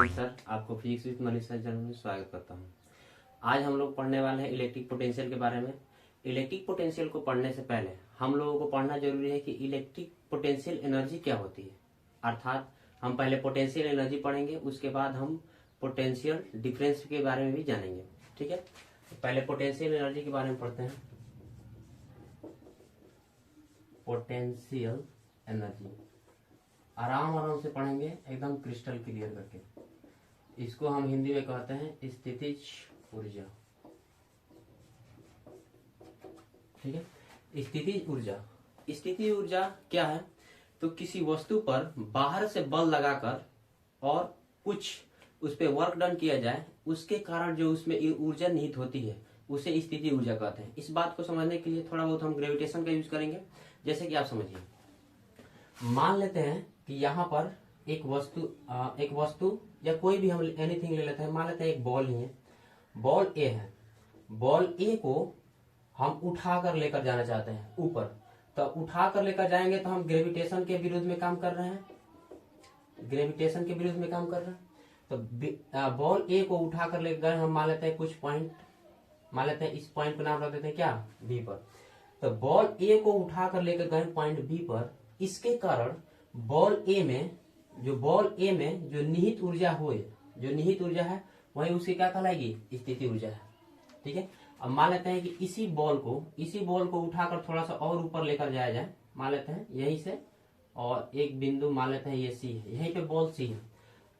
Manish sir, आपको physics with Manish sir channel में स्वागत करता हूँ। आज हम लोग पढ़ने वाले हैं इलेक्ट्रिक पोटेंशियल के बारे में। इलेक्ट्रिक पोटेंशियल को पढ़ने से पहले हम लोगों को पढ़ना जरूरी है कि इलेक्ट्रिक पोटेंशियल एनर्जी क्या होती है। अर्थात हम पहले पोटेंशियल एनर्जी पढ़ेंगे, उसके बाद हम पोटेंशियल डिफरेंस के बारे में भी जानेंगे। ठीक है, तो पहले पोटेंशियल एनर्जी के बारे में पढ़ते हैं। पोटेंशियल एनर्जी आराम से पढ़ेंगे, एकदम क्रिस्टल क्लियर करके। इसको हम हिंदी में कहते हैं स्थितिज ऊर्जा। ठीक है, स्थितिज ऊर्जा। स्थितिज ऊर्जा क्या है? तो किसी वस्तु पर बाहर से बल लगाकर और कुछ उस पर वर्क डन किया जाए, उसके कारण जो उसमें ऊर्जा निहित होती है उसे स्थितिज ऊर्जा कहते हैं। इस बात को समझने के लिए थोड़ा बहुत हम ग्रेविटेशन का यूज करेंगे। जैसे कि आप समझिए, मान लेते हैं कि यहाँ पर एक वस्तु या कोई भी हम एनीथिंग ले लेते हैं। मान लेते हैं एक बॉल ही है, बॉल ए है। बॉल ए को हम उठाकर लेकर जाना चाहते हैं ऊपर, तो उठाकर लेकर जाएंगे तो हम ग्रेविटेशन के विरुद्ध में काम कर रहे हैं। ग्रेविटेशन के विरुद्ध में काम कर रहे हैं, तो बॉल ए को उठाकर लेकर गए हम, मान लेते हैं कुछ पॉइंट, मान लेते हैं इस पॉइंट को नाम रख देते हैं क्या, बी पर। तो बॉल ए को उठाकर लेकर गए पॉइंट बी पर, इसके कारण बॉल ए में जो निहित ऊर्जा है वही उसकी क्या कहलाएगी, स्थिति ऊर्जा है। ठीक है, अब मान लेते हैं कि इसी बॉल को उठाकर थोड़ा सा और ऊपर लेकर जाया जाए। मान लेते हैं यहीं से, और एक बिंदु मान लेते हैं ये सी है, यहीं पे बॉल सी है।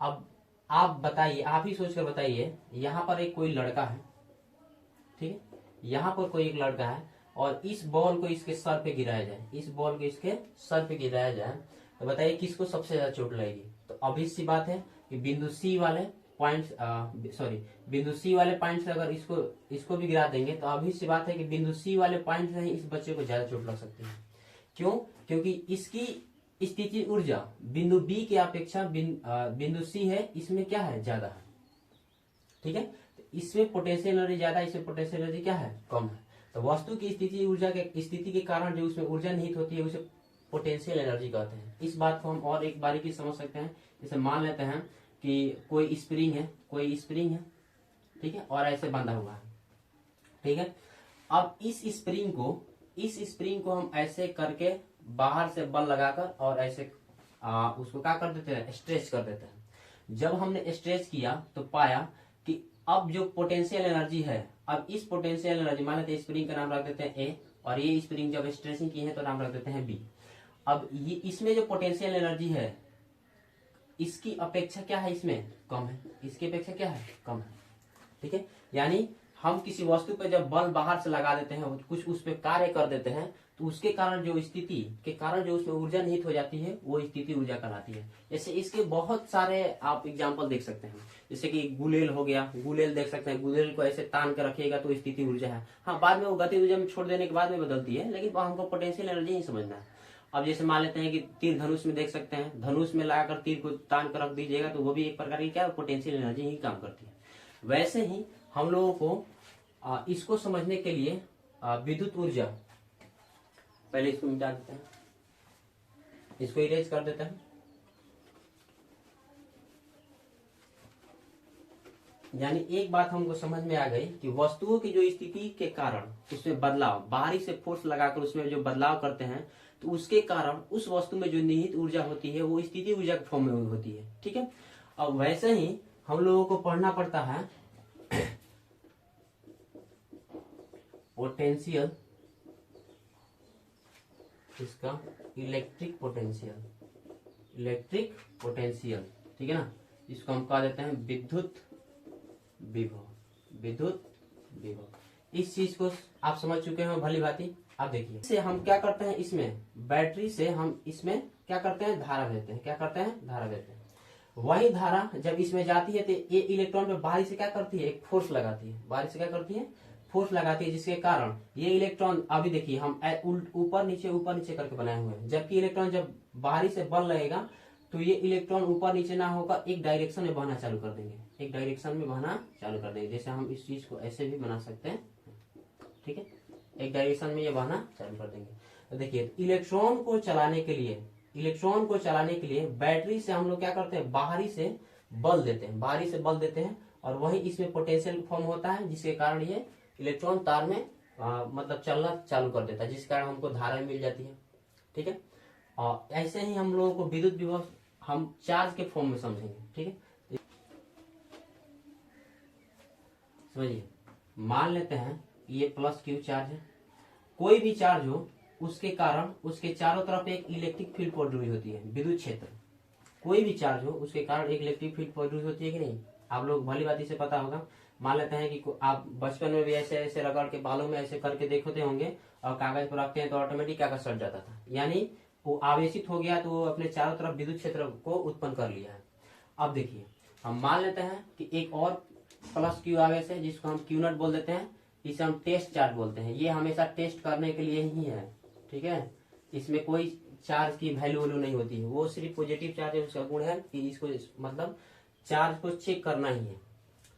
अब आप बताइए, आप ही सोचकर बताइए, यहाँ पर एक कोई लड़का है। ठीक है, यहाँ पर कोई एक लड़का है और इस बॉल को इसके सर पे गिराया जाए, तो बताइए किसको सबसे ज्यादा चोट लगेगी। तो अभी सी बात है कि बिंदु सी वाले पॉइंट से अगर इसको भी गिरा देंगे, तो अभी सी बात है कि बिंदु सी वाले पॉइंट से ही इस बच्चे को ज्यादा चोट लग सकती है। क्यों? क्योंकि इसकी स्थिति ऊर्जा बिंदु बी की अपेक्षा बिंदु सी है, इसमें क्या है, ज्यादा है। ठीक है, तो इसमें पोटेंशियल एनर्जी ज्यादा, इसमें पोटेंशियल एनर्जी क्या है, कम है। तो वस्तु की स्थिति के कारण जो उसमें ऊर्जा निहित होती है उसे पोटेंशियल एनर्जी कहते हैं। इस बात को हम और एक बारीकी समझ सकते हैं। जैसे मान लेते हैं कि कोई स्प्रिंग है, ठीक है, और ऐसे बंधा हुआ है। ठीक है, अब इस स्प्रिंग को हम ऐसे करके बाहर से बल लगाकर और ऐसे उसको क्या कर देते हैं, स्ट्रेच कर देते हैं। जब हमने स्ट्रेच किया तो पाया कि अब जो पोटेंशियल एनर्जी है, अब इस पोटेंशियल एनर्जी, मान लेते हैं स्प्रिंग का नाम रख देते हैं ए, और ये स्प्रिंग जब स्ट्रेचिंग की है तो नाम रख देते हैं बी। अब ये इसमें जो पोटेंशियल एनर्जी है इसकी अपेक्षा क्या है, इसमें कम है, इसकी अपेक्षा क्या है, कम है। ठीक है, यानी हम किसी वस्तु पे जब बल बाहर से लगा देते हैं, कुछ उस पे कार्य कर देते हैं, तो उसके कारण जो स्थिति के कारण जो उसमें ऊर्जा निहित हो जाती है वो स्थिति ऊर्जा कहलाती है। जैसे इसके बहुत सारे आप एग्जांपल देख सकते हैं। जैसे कि गुलेल हो गया, गुलेल देख सकते हैं, गुलेल को ऐसे तान कर रखिएगा तो स्थिति ऊर्जा है। हाँ, बाद में वो गति ऊर्जा में छोड़ देने के बाद में बदलती है, लेकिन हमको पोटेंशियल एनर्जी ही समझना है। अब जैसे मान लेते हैं कि तीर धनुष में देख सकते हैं, धनुष में लगाकर तीर को तान कर रख दीजिएगा तो वो भी एक प्रकार की क्या पोटेंशियल एनर्जी ही काम करती है। वैसे ही हम लोगों को इसको समझने के लिए विद्युत ऊर्जा, पहले इसको मिटा देते हैं, इसको इरेज कर देते हैं। यानी एक बात हमको समझ में आ गई कि वस्तुओं की जो स्थिति के कारण उसमें बदलाव, बाहरी से फोर्स लगाकर उसमें जो बदलाव करते हैं, तो उसके कारण उस वस्तु में जो निहित ऊर्जा होती है वो स्थिति ऊर्जा के फॉर्म में होती है। ठीक है, अब वैसे ही हम लोगों को पढ़ना पड़ता है पोटेंशियल, इसका इलेक्ट्रिक पोटेंशियल। ठीक है ना, इसको हम कह देते हैं विद्युत विभव। इस चीज को आप समझ चुके हैं भली भांति। अब देखिए, इससे हम क्या करते हैं, इसमें बैटरी से हम इसमें क्या करते हैं, धारा देते हैं। वही धारा जब इसमें जाती है तो ये इलेक्ट्रॉन पे बाहरी से क्या करती है, एक फोर्स लगाती है, जिसके कारण ये इलेक्ट्रॉन, अभी देखिए हम ऊपर नीचे करके बनाए हुए हैं। जबकि इलेक्ट्रॉन जब बाहरी से बल लगेगा तो ये इलेक्ट्रॉन ऊपर नीचे ना होकर एक डायरेक्शन में बहना चालू कर देंगे, जैसे हम इस चीज को ऐसे भी बना सकते हैं। ठीक है, एक डायरेक्शन में ये बहना चालू कर देंगे। तो देखिए, इलेक्ट्रॉन को चलाने के लिए बैटरी से हम लोग क्या करते हैं, बाहरी से बल देते हैं, बाहरी से बल देते हैं, और वही इसमें पोटेंशियल फॉर्म होता है, जिसके कारण ये इलेक्ट्रॉन तार में मतलब चलना चालू कर देता है, जिस कारण हमको धारा मिल जाती है। ठीक है, और ऐसे ही हम लोगों को विद्युत विभव हम चार्ज के फॉर्म में समझेंगे। ठीक है, समझिए, मान लेते हैं ये प्लस क्यू चार्ज है। कोई भी चार्ज हो उसके कारण उसके चारों तरफ एक इलेक्ट्रिक फील्ड प्रोड्यूस होती है, विद्युत क्षेत्र। कोई भी चार्ज हो उसके कारण एक इलेक्ट्रिक फील्ड प्रोड्यूस होती है कि नहीं, आप लोग भली बात से पता होगा। मान लेते हैं कि आप बचपन में भी ऐसे ऐसे रगड़ के बालों में ऐसे करके देखते होंगे और कागज पर रखते हैं तो ऑटोमेटिक कागज सट जाता था, यानी वो आवेशित हो गया तो वो अपने चारों तरफ विद्युत क्षेत्र को उत्पन्न कर लिया है। अब देखिए, हम मान लेते हैं कि एक और प्लस क्यू आवेश है, जिसको हम क्यू नॉट बोल देते हैं, इसे हम टेस्ट चार्ज बोलते हैं। ये हमेशा टेस्ट करने के लिए ही है। ठीक है, इसमें कोई चार्ज की वैल्यू नहीं होती है, वो सिर्फ पॉजिटिव चार्ज है, उसका गुण है कि इसको मतलब चार्ज को चेक करना ही है।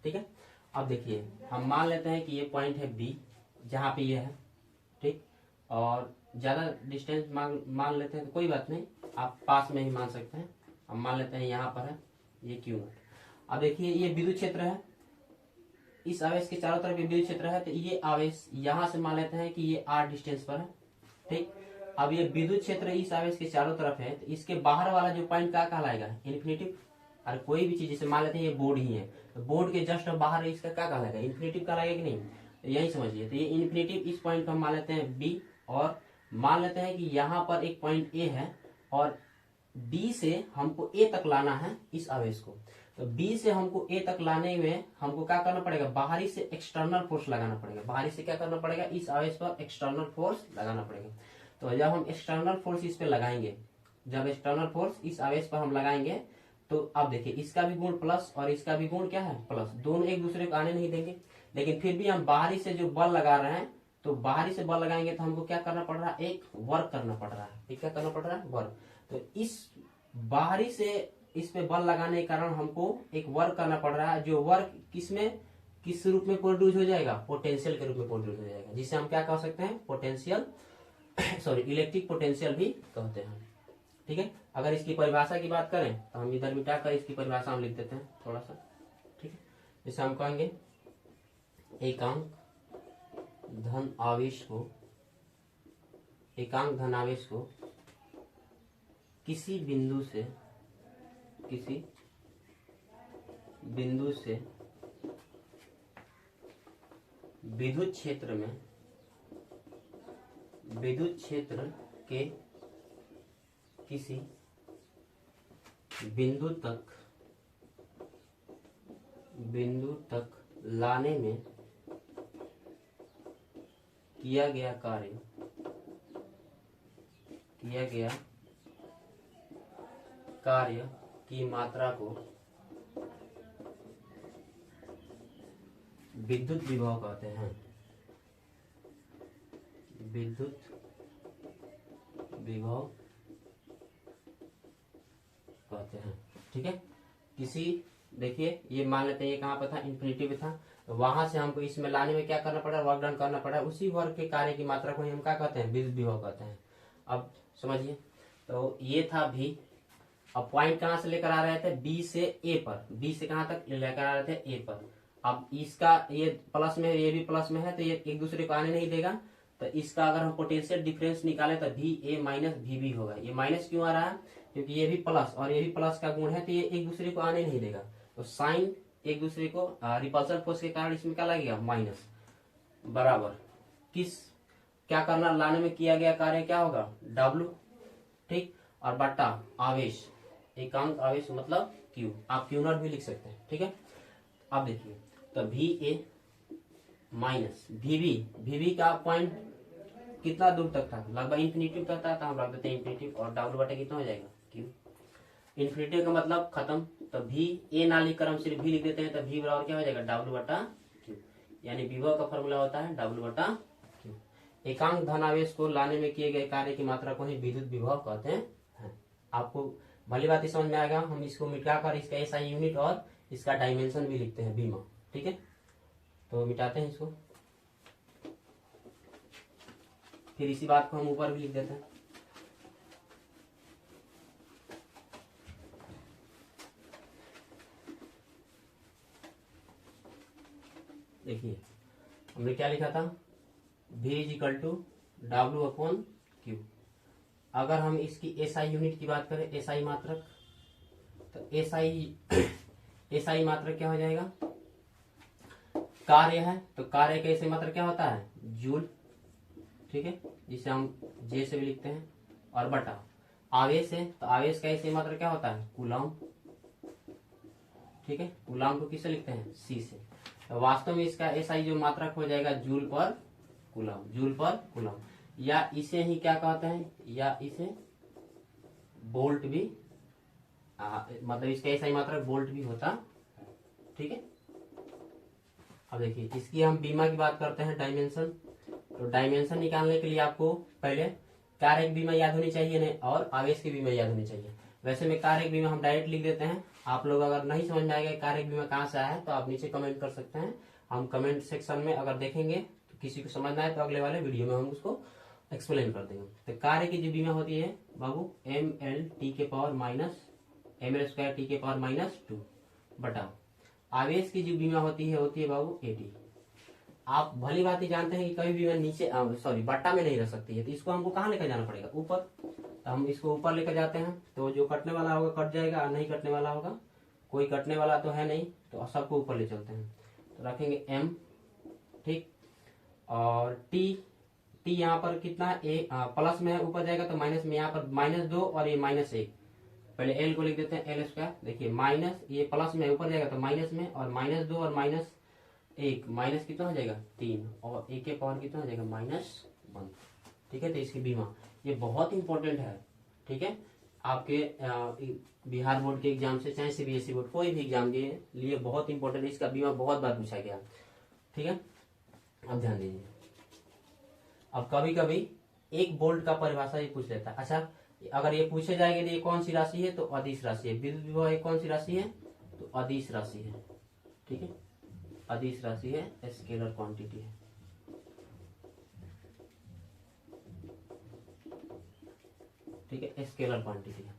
ठीक है, अब देखिए, हम मान लेते हैं कि ये पॉइंट है बी, जहां पे ये है। ठीक, और ज्यादा डिस्टेंस मान लेते हैं तो कोई बात नहीं, आप पास में ही मान सकते हैं। हम मान लेते हैं यहाँ पर है ये क्यू नॉट। अब देखिए, ये विद्युत क्षेत्र है, इस आवेश के चारों तरफ विद्युत क्षेत्र है, तो ये आवेश यहां से मान लेते हैं कि ये आर डिस्टेंस पर है। ठीक, अब ये विद्युत क्षेत्र इस आवेश के चारों तरफ है, तो इसके बाहर वाला जो पॉइंट क्या कहलाएगा, इन्फिनिटिव। और कोई भी चीज जैसे मान लेते हैं ये बोर्ड ही है, तो बोर्ड के जस्ट बाहर इसका क्या कहलाएगा, इन्फिनिटिव कहलाएगा कि नहीं, तो यही समझिए। तो ये इन्फिनिटिव इस पॉइंट को हम मान लेते हैं बी, और मान लेते हैं कि यहाँ पर एक पॉइंट ए है, और बी से हमको ए तक लाना है इस आवेश को। तो बी से हमको ए तक लाने में हमको क्या करना पड़ेगा, बाहरी से एक्सटर्नल फोर्स लगाना पड़ेगा। बाहरी से क्या करना पड़ेगा, इस आवेश पर एक्सटर्नल फोर्स लगाना पड़ेगा। तो जब हम एक्सटर्नल फोर्स इस पे लगाएंगे, जब एक्सटर्नल फोर्स इस आवेश पर हम लगाएंगे, तो अब देखिए, इसका भी गुण प्लस और इसका भी गुण क्या है, प्लस। दोनों एक दूसरे को आने नहीं देंगे, लेकिन फिर भी हम बाहरी से जो बल लगा रहे हैं, तो बाहरी से बल लगाएंगे तो हमको क्या करना पड़ रहा है, एक वर्क करना पड़ रहा है। क्या करना पड़ रहा है, वर्क। तो इस बाहरी से इस पे बल लगाने के कारण हमको एक वर्क करना पड़ रहा है, जो वर्क किसमें किस रूप में प्रोड्यूस हो जाएगा, पोटेंशियल के रूप में प्रोड्यूस हो जाएगा, जिसे हम क्या कह सकते हैं, पोटेंशियल सॉरी इलेक्ट्रिक पोटेंशियल भी कहते हैं। ठीक है, अगर इसकी परिभाषा की बात करें तो हम इधर मिटाकर इसकी परिभाषा हम लिख देते हैं थोड़ा सा। ठीक है, जैसे हम कहेंगे एकांक धन आवेश को, एकांक धन आवेश को किसी बिंदु से विद्युत क्षेत्र के किसी बिंदु तक लाने में किया गया कार्य की मात्रा को विद्युत विभव कहते हैं। विद्युत विभव कहते हैं। ठीक है, किसी, देखिए ये मान लेते हैं ये कहाँ पर था, इन्फिनिटी पे था, तो वहां से हमको इसमें लाने में क्या करना पड़ा, वर्क डन करना पड़ा। उसी वर्क के कार्य की मात्रा को हम क्या कहते हैं, विद्युत विभव कहते हैं। अब समझिए, तो ये था भी। अब पॉइंट कहां से लेकर आ रहे थे, बी से ए पर, बी से कहां तक लेकर आ रहे थे, ए पर। अब इसका ये प्लस में है, ये भी प्लस में है, तो ये एक दूसरे को आने नहीं देगा। तो इसका अगर हम पोटेंशियल डिफरेंस निकाले तो V A minus V B होगा। ये माइनस क्यों आ रहा है, क्योंकि ये भी प्लस और ये भी प्लस का गुण है, तो ये एक दूसरे को आने नहीं देगा। तो साइन एक दूसरे को रिपल्सन फोर्स के कारण इसमें क्या लगेगा, माइनस, बराबर किस, क्या करना, लाने में किया गया कार्य क्या होगा, डब्ल्यू। ठीक, और बट्टा आवेश, एकांक आवेश मतलब क्यू, आप क्यू नॉट भी लिख सकते हैं। ठीक है, अब देखिए, तो V A minus V B का पॉइंट कितना दूर तक था, लगभग इन्फिनिटी तक था, तो हम रख देते हैं इन्फिनिटी, और डब्ल्यू बटे कितना हो जाएगा, क्यू। इन्फिनिटी का मतलब खत्म, तो वी ए ना लिखकर हम सिर्फ वी लिख देते हैं, तो वी बराबर क्या हो जाएगा, डब्ल्यू बटा क्यू। यानी विभव का फॉर्मूला होता है डब्ल्यू बटा क्यू। एकांक धनावेश को लाने में किए गए कार्य की मात्रा को ही विद्युत विभव कहते हैं। आपको भली बात समझ में आएगा। हम इसको मिटाकर इसका एसआई यूनिट और इसका डायमेंशन भी लिखते हैं, बीमा। ठीक है, तो मिटाते हैं इसको, फिर इसी बात को हम ऊपर भी लिख देते हैं। देखिए हमने क्या लिखा था, V is equal to W upon Q। अगर हम इसकी SI यूनिट की बात करें, SI मात्रक, तो SI मात्रक क्या हो जाएगा, कार्य है तो कार्य का SI मात्रक क्या होता है, जूल, ठीक है, जिसे हम J से भी लिखते हैं, और बटा आवेश है तो आवेश का SI मात्रक क्या होता है, कूलम, ठीक है, कूलम को किससे लिखते हैं, C से। तो वास्तव में इसका SI जो मात्रक हो जाएगा जूल पर कूलम, जूल पर कूलम, या इसे ही क्या कहते हैं, या इसे वोल्ट भी, मतलब इसका SI मात्रक वोल्ट भी होता है, ठीक है। अब देखिए इसकी हम बीमा की बात करते हैं, डायमेंशन। तो डायमेंशन निकालने के लिए आपको पहले कारक बीमा याद होनी चाहिए नहीं, और आवेश की बीमा याद होनी चाहिए। वैसे में कारक बीमा हम डायरेक्ट लिख देते हैं, आप लोग अगर नहीं समझ में आएगा कारक बीमा कहाँ से आया है तो आप नीचे कमेंट कर सकते हैं, हम कमेंट सेक्शन में अगर देखेंगे तो किसी को समझना है तो अगले वाले वीडियो में हम उसको एक्सप्लेन कर देंगे। तो कार्य की जो बीमा होती है बाबू ML T minus ML² T minus 2 बटा आवेश की जो बीमा होती है बाबू AT। आप भली बात ही जानते हैं कि कभी भी नीचे बट्टा में नहीं रह सकती है, तो इसको हमको कहाँ लेकर जाना पड़ेगा, ऊपर। तो हम इसको ऊपर लेकर जाते हैं तो जो कटने वाला होगा कट जाएगा, और नहीं कटने वाला होगा, कोई कटने वाला तो है नहीं, तो सबको ऊपर ले चलते हैं। तो रखेंगे M, ठीक, और T यहाँ पर कितना है, प्लस में है, ऊपर जाएगा तो माइनस में, यहाँ पर -2 और ये -1। पहले L को लिख देते हैं L²। देखिए माइनस, ये प्लस में ऊपर जाएगा तो माइनस में, और -2 और -1, माइनस कितना हो जाएगा 3, और 1 के पावर कितना हो जाएगा -1, ठीक है। तो इसकी बीमा ये बहुत इंपॉर्टेंट है, ठीक है, आपके बिहार बोर्ड के एग्जाम से, चाहे CBSE बोर्ड, कोई भी एग्जाम के लिए बहुत इंपॉर्टेंट है, इसका बीमा बहुत बार पूछा गया, ठीक है। अब ध्यान दीजिए, अब कभी कभी 1 वोल्ट का परिभाषा ये पूछ लेता है। अच्छा, अगर ये पूछे जाएंगे तो ये कौन सी राशि है, तो अदिश राशि है। विद्युत विभव कौन सी राशि है, तो अदिश राशि है, ठीक है, अदिश राशि है, स्केलर क्वांटिटी है, ठीक है, स्केलर क्वांटिटी है।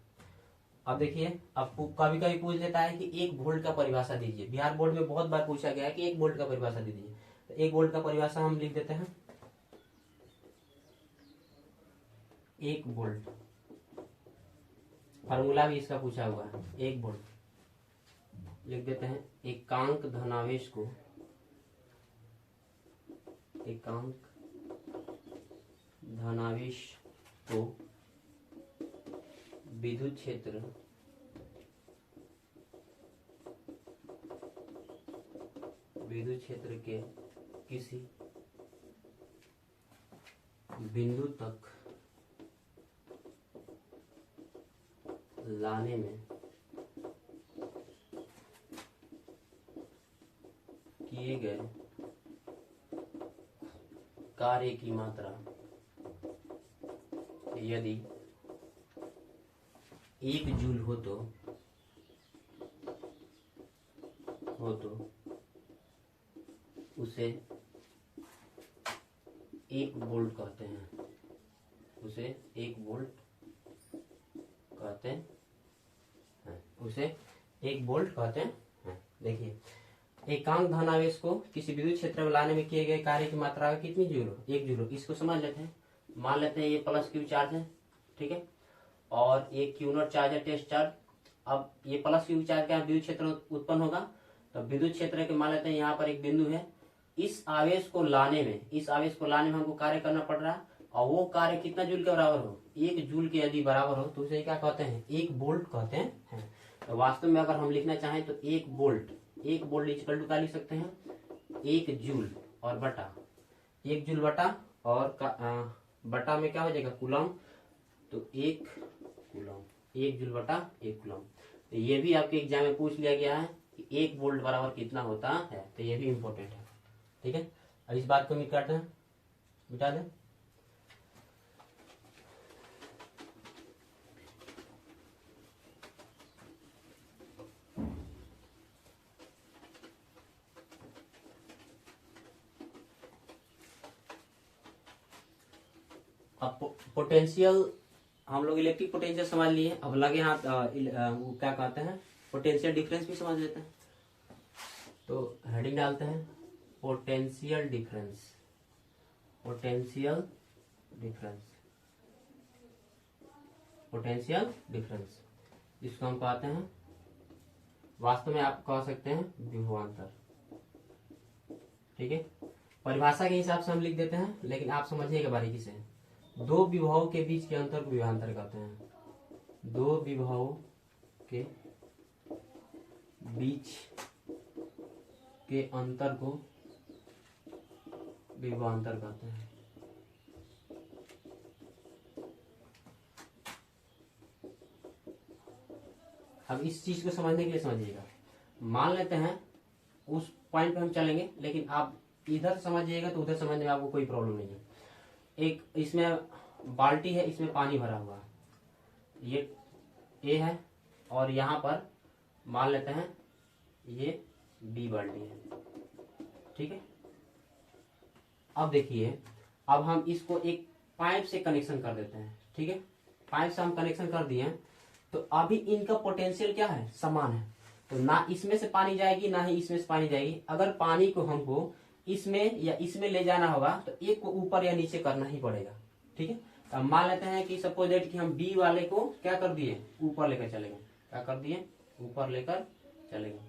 अब देखिए, अब कभी कभी पूछ लेता है कि 1 वोल्ट का परिभाषा दीजिए। बिहार बोर्ड में बहुत बार पूछा गया है कि 1 वोल्ट का परिभाषा दीजिए। तो 1 वोल्ट का परिभाषा हम लिख देते हैं, 1 वोल्ट, फार्मूला भी इसका पूछा हुआ है। 1 वोल्ट लिख देते हैं, एकांक धनावेश को, एकांक धनावेश को विद्युत क्षेत्र के किसी बिंदु तक लाने में किए गए कार्य की मात्रा यदि 1 जूल हो तो उसे 1 वोल्ट कहते हैं, उसे 1 वोल्ट कहते हैं, उसे 1 वोल्ट कहते हैं। देखिए, एकांक धनावेश को किसी विद्युत क्षेत्र में लाने में किए गए कार्य की मात्रा कितनी जूल हो, 1 जूल हो। इसको समझ लेते हैं, मान लेते हैं ये प्लस क्यू चार्ज है, ठीक है, और ये Q0 चार्ज है, टेस्ट चार्ज। अब ये प्लस क्यू चार्ज का विद्युत क्षेत्र उत्पन्न होगा, तो विद्युत क्षेत्र के मान लेते हैं यहाँ पर एक बिंदु है, इस आवेश को लाने में हमको कार्य करना पड़ रहा है, और वो कार्य कितना जूल के बराबर हो, 1 जूल के यदि बराबर हो तो उसे क्या कहते हैं, 1 वोल्ट कहते हैं। तो वास्तव में अगर हम लिखना चाहें तो 1 वोल्ट इक्वल टू क्या लिख सकते हैं, 1 जूल और बटा 1 जूल बटा, और बटा में क्या हो जाएगा, कूलम, तो 1 जूल बटा 1 कूलम। तो ये भी आपके एग्जाम में पूछ लिया गया है कि 1 वोल्ट बराबर कितना होता है, तो ये भी इंपॉर्टेंट है, ठीक है। अब इस बात को मिटा दें। अब पोटेंशियल, हम लोग इलेक्ट्रिक पोटेंशियल समझ लिए, अब लगे हाथ वो क्या कहते हैं, पोटेंशियल डिफरेंस भी समझ लेते हैं। तो हेडिंग डालते हैं, potential difference, potential difference, potential difference, इसको हम कहते हैं, वास्तव में आप कह सकते हैं विभवांतर। ठीक है, परिभाषा के हिसाब से हम लिख देते हैं, लेकिन आप समझिएगा बारीकी से। दो विभवों के बीच के अंतर को विभवांतर कहते हैं। दो विभवों के बीच के अंतर को विभवांतर कहते हैं। अब इस चीज को समझने के लिए समझिएगा, मान लेते हैं उस पॉइंट पे हम चलेंगे, लेकिन आप इधर समझिएगा तो उधर समझने में आपको कोई प्रॉब्लम नहीं है। एक इसमें बाल्टी है, इसमें पानी भरा हुआ है, ये ए है, और यहाँ पर मान लेते हैं ये बी बाल्टी है। ठीक है, अब देखिए, अब हम इसको एक पाइप से कनेक्शन कर देते हैं। ठीक है, पाइप से हम कनेक्शन कर दिए, तो अभी इनका पोटेंशियल क्या है, समान है। तो ना इसमें से पानी जाएगी, ना ही इसमें से पानी जाएगी। अगर पानी को हमको इसमें या इसमें ले जाना होगा तो एक को ऊपर या नीचे करना ही पड़ेगा। ठीक है, तो हम मान लेते हैं कि सपोज दैट कि हम बी वाले को क्या कर दिए, ऊपर लेकर चलेंगे। क्या कर दिए, ऊपर लेकर चलेंगे।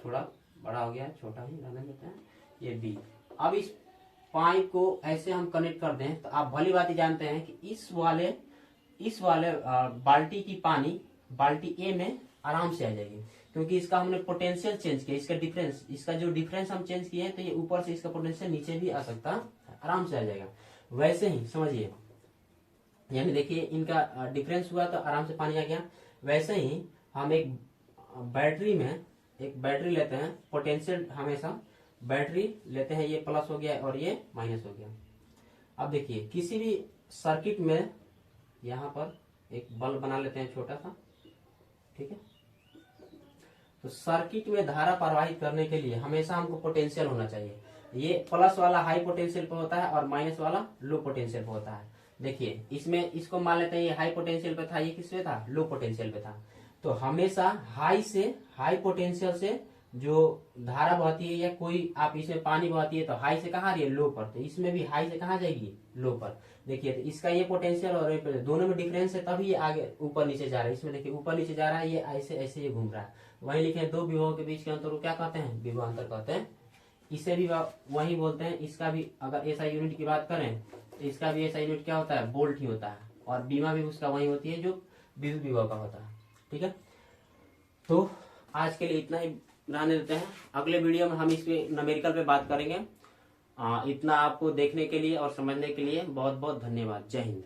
थोड़ा बड़ा हो गया है, छोटा ही रहने देते हैं, ये बी। अब इस पाइप को ऐसे हम कनेक्ट कर दें तो आप भली बात ही जानते हैं कि इस वाले बाल्टी की पानी बाल्टी ए में आराम से आ जाएगी, क्योंकि इसका हमने पोटेंशियल चेंज किया, इसका डिफरेंस, इसका जो डिफरेंस हम चेंज किए हैं, तो ये ऊपर से इसका पोटेंशियल नीचे भी आ सकता, आराम से आ जाएगा। वैसे ही समझिए, यानी देखिए इनका डिफरेंस हुआ तो आराम से पानी आ गया। वैसे ही हम एक बैटरी में एक बैटरी लेते हैं, पोटेंशियल हमेशा बैटरी लेते हैं, ये प्लस हो गया और ये माइनस हो गया। अब देखिए किसी भी सर्किट में यहाँ पर एक बल्ब बना लेते हैं छोटा सा। ठीक है, तो सर्किट में धारा प्रवाहित करने के लिए हमेशा हमको पोटेंशियल होना चाहिए। ये प्लस वाला हाई पोटेंशियल पे होता है और माइनस वाला लो पोटेंशियल पे होता है। देखिए इसमें इसको मान लेते हैं ये हाई पोटेंशियल पे था, ये किस पे था, लो पोटेंशियल पे था। तो हमेशा हाई पोटेंशियल से जो धारा बहती है या कोई आप इसमें पानी बहती है तो हाई से कहाँ आ रही है, लो पर। तो इसमें भी हाई से कहाँ जाएगी, लो पर। देखिए तो इसका ये पोटेंशियल और ये दोनों में डिफरेंस है, तभी ये आगे ऊपर नीचे जा रहा है। इसमें देखिए ऊपर नीचे जा रहा है, ये ऐसे ऐसे ये घूम रहा है। वही लिखे दो विभवों के बीच के अंतर को क्या कहते हैं, विभवांतर कहते हैं। इसे भी वही बोलते हैं। इसका भी अगर ऐसा यूनिट की बात करें तो इसका भी ऐसा यूनिट क्या होता है, वोल्ट ही होता है, और बीमा भी उसका वही होती है जो विद्युत विभव का होता है। ठीक है, तो आज के लिए इतना ही रहने देते हैं। अगले वीडियो में हम इस पे न्यूमेरिकल पे बात करेंगे। इतना आपको देखने के लिए और समझने के लिए बहुत बहुत धन्यवाद। जय हिंद।